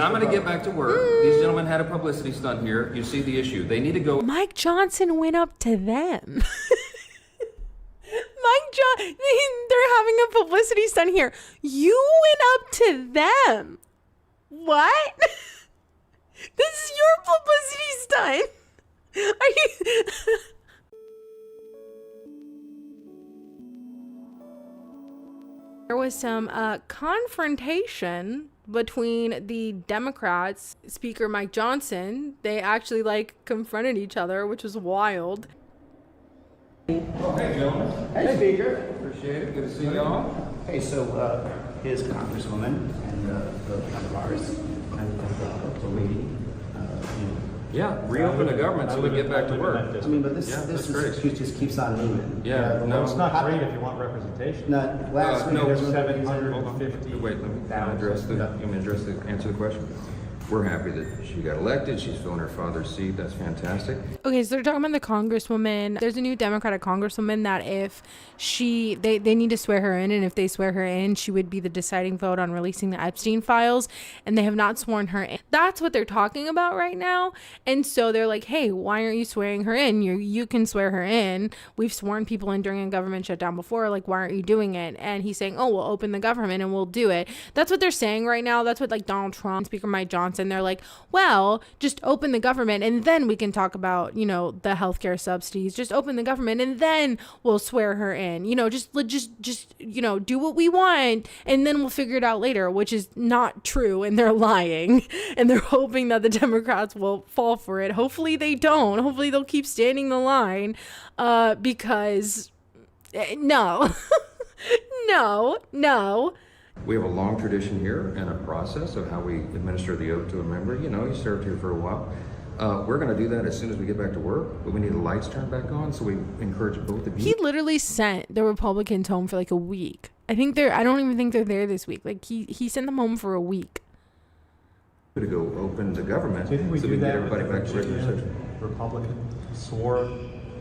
I'm going to get back to work. These gentlemen had a publicity stunt here. You see the issue. They need to go. Mike Johnson went up to them. They're having a publicity stunt here. You went up to them. What? This is your publicity stunt. Are you? There was some confrontation between the Democrats, Speaker Mike Johnson. They actually confronted each other, which was wild. Oh, hey, gentlemen. Hey, Speaker. Appreciate it. Good to see y'all. Hey, so his Congresswoman and the friend of ours, and the lady. Yeah, reopen the government so we get back to work. I mean, but this excuse just keeps on moving. Yeah, no, it's not great if you want representation. Not last week. no, There's 750. Wait, let me answer the question. We're happy that she got elected. She's filling her father's seat. That's fantastic. Okay, so they're talking about the congresswoman. There's a new Democratic congresswoman that if they need to swear her in, and if they swear her in, she would be the deciding vote on releasing the Epstein files, and they have not sworn her in. That's what they're talking about right now. And so they're like, hey, why aren't you swearing her in? You can swear her in. We've sworn people in during a government shutdown before. Like, why aren't you doing it? And he's saying, oh, we'll open the government and we'll do it. That's what they're saying right now. That's what Donald Trump, Speaker Mike Johnson, they're like, well, just open the government and then we can talk about, the healthcare subsidies. Just open the government and then we'll swear her in. Just do what we want and then we'll figure it out later, which is not true. And they're lying and they're hoping that the Democrats will fall for it. Hopefully they don't. Hopefully they'll keep standing the line because no. No. We have a long tradition here and a process of how we administer the oath to a member. You served here for a while. We're going to do that as soon as we get back to work, but we need the lights turned back on, so we encourage both of you. He literally sent the Republicans home for a week. I don't even think they're there this week. He sent them home for a week. To go open the government Do you think we so do we can that get everybody back to regular session. Republican swore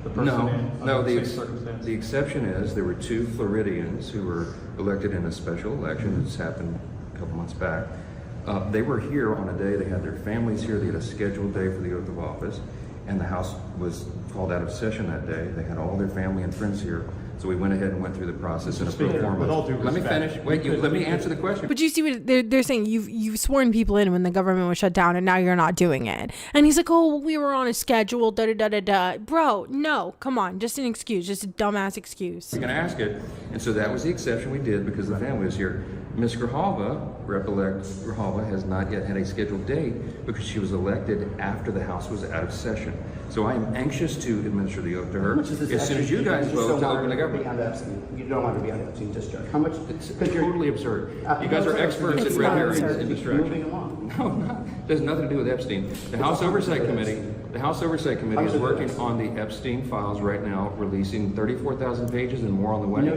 the person in? No, the exception is there were two Floridians who were elected in a special election that's happened a couple months back. They were here on a day, they had their families here, they had a scheduled day for the oath of office, and the House was called out of session that day. They had all their family and friends here, so we went ahead and went through the process in a pro forma. Let me finish. Wait, let me answer the question. But you see what they're saying? You've sworn people in when the government was shut down, and now you're not doing it. And he's like, oh, we were on a schedule, da-da-da-da-da. Bro, no, come on, just an excuse, just a dumbass excuse. You're going to ask it, and so that was the exception we did because the family was here. Ms. Grijalva, Rep-elect Grijalva, has not yet had a scheduled date because she was elected after the House was out of session. So I am anxious to administer the oath to her as soon as you guys vote to open the government. You don't want to be on Epstein discharge. How much? It's totally absurd. You guys are experts at red herrings and distraction. Moving along. No, it has nothing to do with Epstein. The House Oversight Committee is working on the Epstein files right now, releasing 34,000 pages and more on the way. Let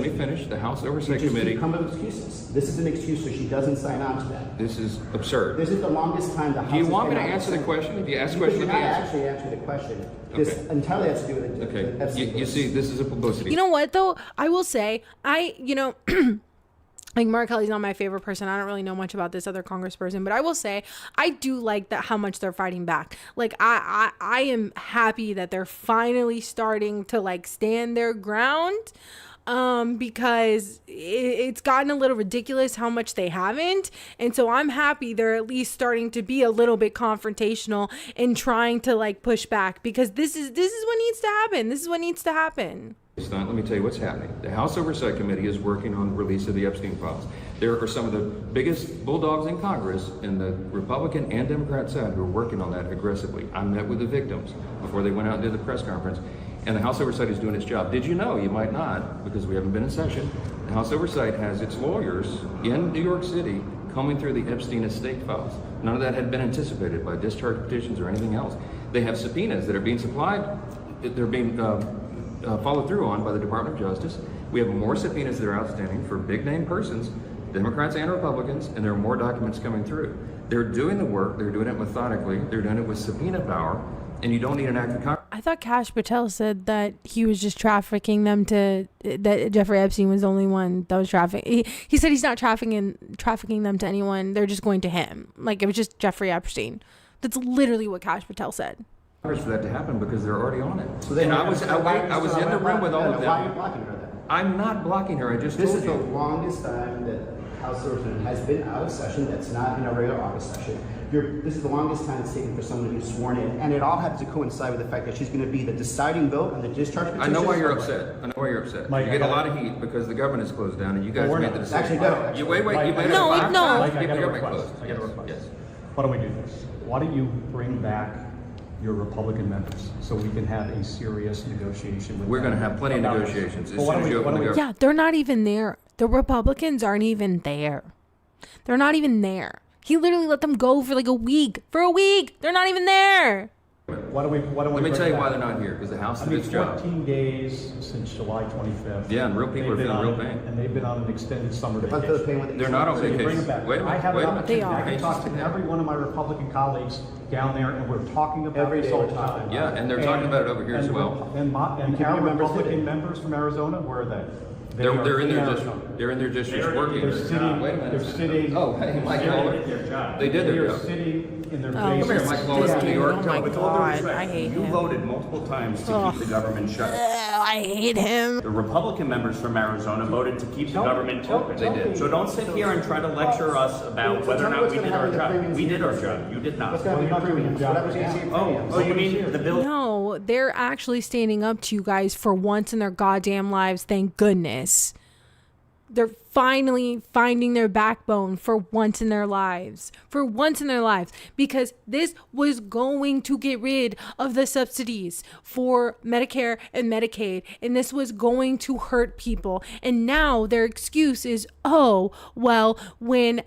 me finish. The House Oversight Committee. Come up with excuses. This is an excuse so she doesn't sign on to that. This is absurd. This is the longest time the House. Do you want me to answer the question? If you ask the question, let me answer. Actually answer the question. This entirely has to do with it. Okay. You see, this is a publicity. You know what though? I will say, Mark Kelly's not my favorite person. I don't really know much about this other congressperson, but I will say I do like that how much they're fighting back. I am happy that they're finally starting to stand their ground. Because it's gotten a little ridiculous how much they haven't. And so I'm happy they're at least starting to be a little bit confrontational and trying to push back, because this is what needs to happen. This is what needs to happen. Let me tell you what's happening. The House Oversight Committee is working on the release of the Epstein files. There are some of the biggest bulldogs in Congress in the Republican and Democrat side who are working on that aggressively. I met with the victims before they went out and did the press conference, and the House Oversight is doing its job. Did you know, you might not, because we haven't been in session, the House Oversight has its lawyers in New York City combing through the Epstein estate files. None of that had been anticipated by discharge petitions or anything else. They have subpoenas that are being supplied, they're being followed through on by the Department of Justice. We have more subpoenas that are outstanding for big name persons, Democrats and Republicans, and there are more documents coming through. They're doing the work, they're doing it methodically, they're doing it with subpoena power, and you don't need an act of Congress. thought Kash Patel said that he was just trafficking them that Jeffrey Epstein was the only one that was trafficking. He said he's not trafficking them to anyone. They're just going to him. Like, it was just Jeffrey Epstein. That's literally what Kash Patel said. For that to happen because they're already on it. So they and I have- was in the room with all of Why are you them. blocking her then? I'm not blocking her. I just This told is the you. longest time that House of Representatives has been out of session. That's not in a regular August session. This is the longest time it's taken for someone to be sworn in, and it all happens to coincide with the fact that she's going to be the deciding vote on the discharge petition. I know why you're upset. I know why you're upset. Mike, You get a lot of heat because the government is closed down and you guys we're made not. the decision. Actually, no. You wait. Mike, You made No, it. no. Mike, I Keep got the a government request. closed. I got a Yes, request. yes. Why don't we do this? Why don't you bring back your Republican members so we can have a serious negotiation with We're them going to have plenty of about this? negotiations as Well, why soon don't as you we- why open the don't we- government. Yeah, they're not even there. The Republicans aren't even there. They're not even there. He literally let them go for like a week. For a week, they're not even there. Why don't we Let me bring tell you back- why they're not here, because the House I did mean, its job. 14 days since July 25th. Yeah, and real people are They've been feeling on- real pain. And they've been on an extended summer If I vacation. feel the pain with it, They're not on So you bring vacation. them back. Wait a I have minute, an wait a They opportunity. are. I can talk to every one of my Republican colleagues down there, and we're talking about Every this day all we're the talking time. Yeah, and they're talking about it over here as well. And our Keep your members Republican hidden. members from Arizona, where are they? They're in their Arizona. district. They're in their districts working. They're sitting. Wait a minute. They're sitting. Oh, hey, Mike they're- Lawler. They did They their are job. sitting in their Oh, Come here, basements. Mike Lawler from New York. Oh my With all due God, respect, I hate you him. voted multiple times to keep the government shut. I hate him. The Republican members from Arizona voted to keep the government open. They did. So don't sit here and try to lecture us about whether or not we did our job. We did our job. You did not. What's going to be your premiums? Whatever's going to be your premiums. Oh, you mean the bill? No, they're actually standing up to you guys for once in their goddamn lives. Thank goodness. They're finally finding their backbone for once in their lives. For once in their lives. Because this was going to get rid of the subsidies for Medicare and Medicaid. And this was going to hurt people. And now their excuse is, oh, well, when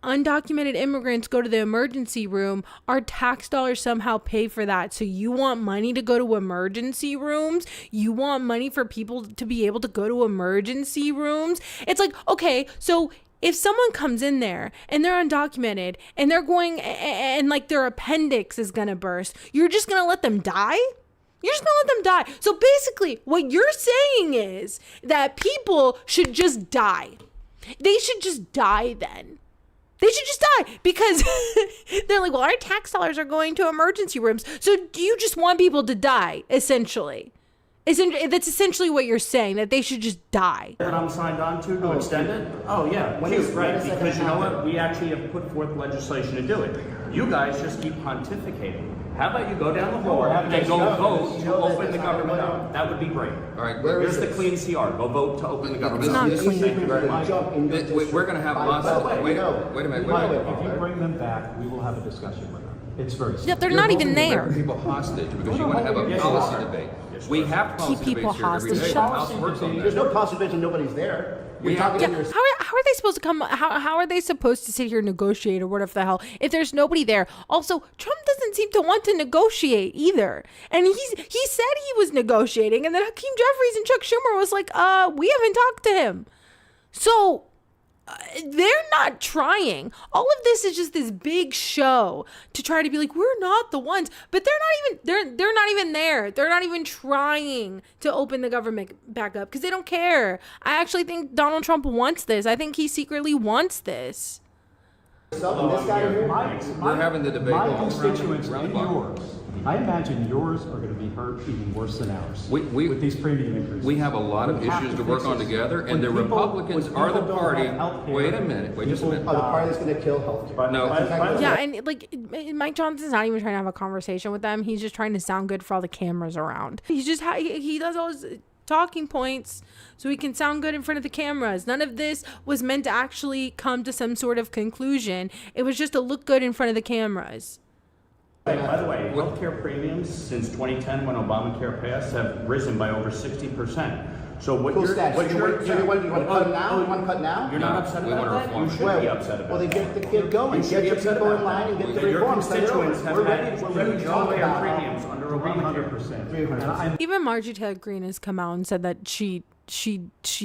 undocumented immigrants go to the emergency room, our tax dollars somehow pay for that. So you want money to go to emergency rooms? You want money for people to be able to go to emergency rooms? It's like, okay, so if someone comes in there and they're undocumented and they're going and like their appendix is gonna burst, you're just gonna let them die? You're just gonna let them die. So basically what you're saying is that people should just die. They should just die then. They should just die because they're like, well, our tax dollars are going to emergency rooms. So do you just want people to die, essentially? That's essentially what you're saying, that they should just die. That I'm signed on to extend it? Oh, yeah, When cute, is right, that because you know gonna what? We actually have put forth legislation to do it. You guys just keep pontificating. How about you go down the hall and go vote to open the government up? That would be great. All right, Here's the clean CR. Go vote to open the government up. not this- clean. Thank you very much. We're going to have lots of. Wait a minute. By the way, if you bring them back, we will have a discussion with them. It's very simple. Yeah, they're not even You're there. holding people hostage because you want to have a Yes, you policy are. debate. We have policy Keep people debates here every hostage. day. The Shut House up. works on There's that. no possibility nobody's there. We You're have- talking Yeah, to your how are they supposed to come? How are they supposed to sit here and negotiate or whatever the hell if there's nobody there? Also, Trump doesn't seem to want to negotiate either, and he said he was negotiating, and then Hakeem Jeffries and Chuck Schumer was like, we haven't talked to him, so. They're not trying. All of this is just this big show to try to be like, we're not the ones, but they're not even there. They're not even trying to open the government back up because they don't care. I actually think Donald Trump wants this. I think he secretly wants this. yourself and this guy here. We're having the debate My around the- constituents around and the clock. yours, I imagine yours are going to be hurt even worse than ours We- with these premium increases. We have a lot of We have issues to fix work on this. together, When and the people- Republicans when are the people don't party. have healthcare, Wait a minute. Wait just a minute. people Oh, the party that's going to kill healthcare. No. That's exactly Yeah, what- and like Mike Johnson's not even trying to have a conversation with them. He's just trying to sound good for all the cameras around. He's just he does all his talking points so he can sound good in front of the cameras. None of this was meant to actually come to some sort of conclusion. It was just to look good in front of the cameras. By the way, healthcare premiums since 2010, when Obamacare passed, have risen by over 60%. So what Cool you're, stats. what So you want to cut now? You want to cut now? You're not upset we about want to that? reform You it. should be upset about Well, then that. get going. You should Get be your upset people about in line and that. get the Your reforms. Send it over. constituents have We're had ready. We're ready to huge talk healthcare about premiums under Obamacare. 300%. 300%. Even Marjorie Taylor Greene has come out and said that she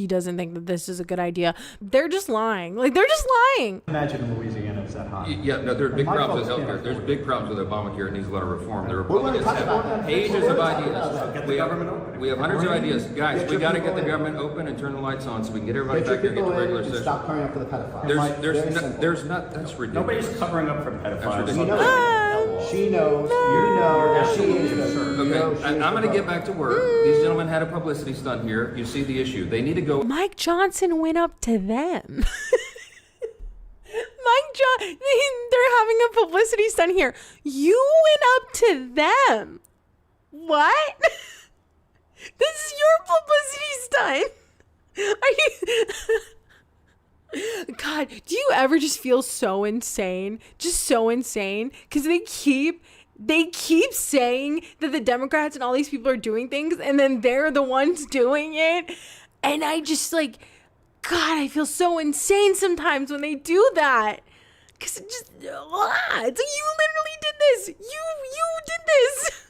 doesn't think that this is a good idea. They're just lying. Like, they're just lying. Imagine in Louisiana is that high. Yeah, no, there's big My problems with folks can't healthcare. There's afford big problems with Obamacare. It needs a lot of reform. The gonna Republicans talk about have that. pages We're of gonna talk about ideas. that. We have, we have hundreds of ideas. Guys, Get we your got to people get the in. government open and turn the lights on so we can get everybody Get your back here and get people to regular in and session. stop covering up for the pedophiles. Very simple. There's not, that's ridiculous. Nobody's covering up for pedophiles. ridiculous. She knows. She knows. You know that she is. Okay, I'm going to get back to work. These gentlemen had a publicity stunt here. You see the issue. They need to go. Mike Johnson went up to them. They're having a publicity stunt here. You went up to them. What? This is your publicity stunt. Are you? God, do you ever just feel so insane? Just so insane? Because they keep saying that the Democrats and all these people are doing things, and then they're the ones doing it. And I just like, God, I feel so insane sometimes when they do that. Because it just, it's like, you literally did this. You did this.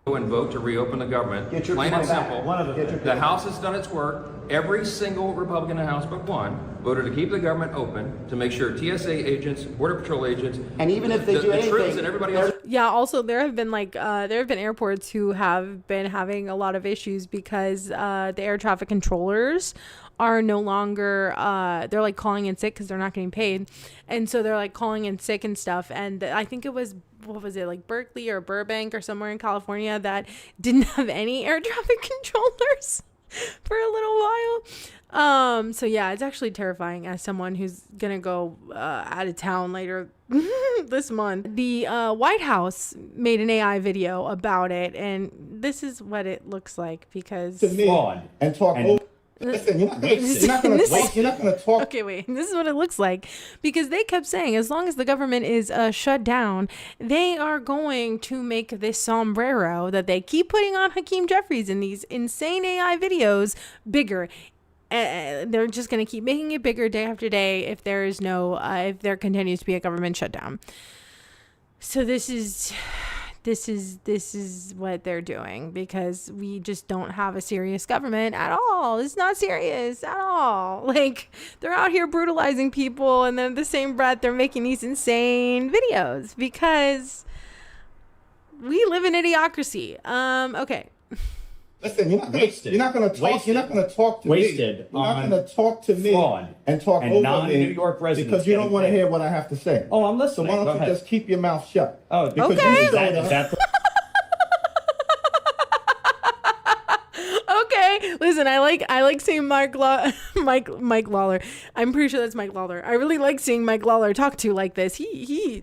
And vote to reopen the government. Get your Plain and people back. simple. One of the Get your The people House has done its work. Every single Republican in the House but one voted to keep the government open, to make sure TSA agents, Border Patrol agents, And even if they do the anything, troops and everybody else. Yeah, also there have been airports who have been having a lot of issues because the air traffic controllers are no longer they're like calling in sick because they're not getting paid, and so they're like calling in sick and stuff. And I think it was, what was it, like Berkeley or Burbank or somewhere in California that didn't have any air traffic controllers for a little while. So yeah, it's actually terrifying as someone who's gonna go out of town later this month. The White House made an AI video about it, and this is what it looks like because to me and talk over. Listen, you're not going to talk. Okay, wait. This is what it looks like because they kept saying as long as the government is shut down, they are going to make this sombrero that they keep putting on Hakeem Jeffries in these insane AI videos bigger. They're just going to keep making it bigger day after day if there is no if there continues to be a government shutdown. So this is what they're doing because we just don't have a serious government at all. It's not serious at all. Like, they're out here brutalizing people, and then at the same breath they're making these insane videos because we live in idiocracy. Okay. Listen, you're not going to talk. You're not going to talk to me. You're not going to talk to me and talk over non-New me York residents because you don't want to hear what I have to say. Oh, I'm So listening. why don't you just keep your mouth shut? Oh, because Okay. you showed up. Okay, listen, I like seeing Mike Lawler. I'm pretty sure that's Mike Lawler. I really like seeing Mike Lawler talk to like this.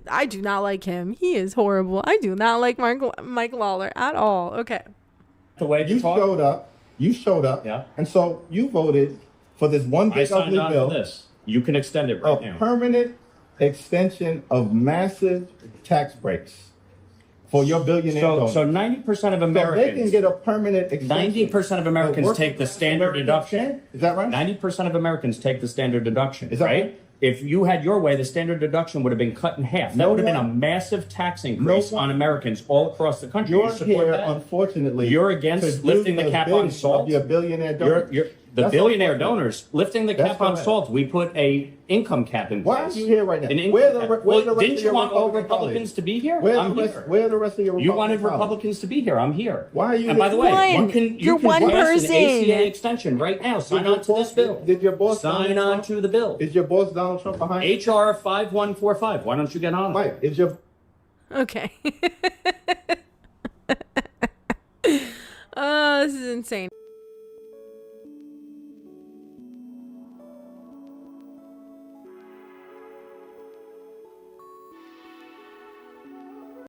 I do not like him. He is horrible. I do not like Mike Lawler at all. Okay. the way You showed up. You showed up. Yeah. And so you voted for this one I big signed ugly on bill. to this. You can extend it right A now. permanent extension of massive tax breaks for your billionaire donors. So 90% of So they can Americans, get a permanent extension. 90% of Americans take the standard deduction. Is that right? 90% of Americans take the standard deduction. Is that right? right? If you had your way, the standard deduction would have been cut in half. That No would have been a one- massive tax increase No one- on Americans all across the country. You're You support here, that? unfortunately. You're against to lifting do the cap on bidding salt? of your billionaire donors. The That's billionaire unfortunate. donors lifting the That's cap on correct. salt. We put a income cap in place. Why are you here right now? An income Where the cap. re- where Well, the rest didn't of you your want all Republican Republicans colleagues? to be here? Where I'm the rest, here. where the rest of your You Republican wanted colleagues? Republicans to be here. I'm here. Why are you And by the way, One. you You're can one pass person. an ACA extension right now. Sign Did your on to this boss- bill. Did your boss Sign Donald on Trump- to the bill. Is your boss Donald Trump behind you? HR 5145. Why don't you get on it? Mike, is your Okay. Oh, this is insane.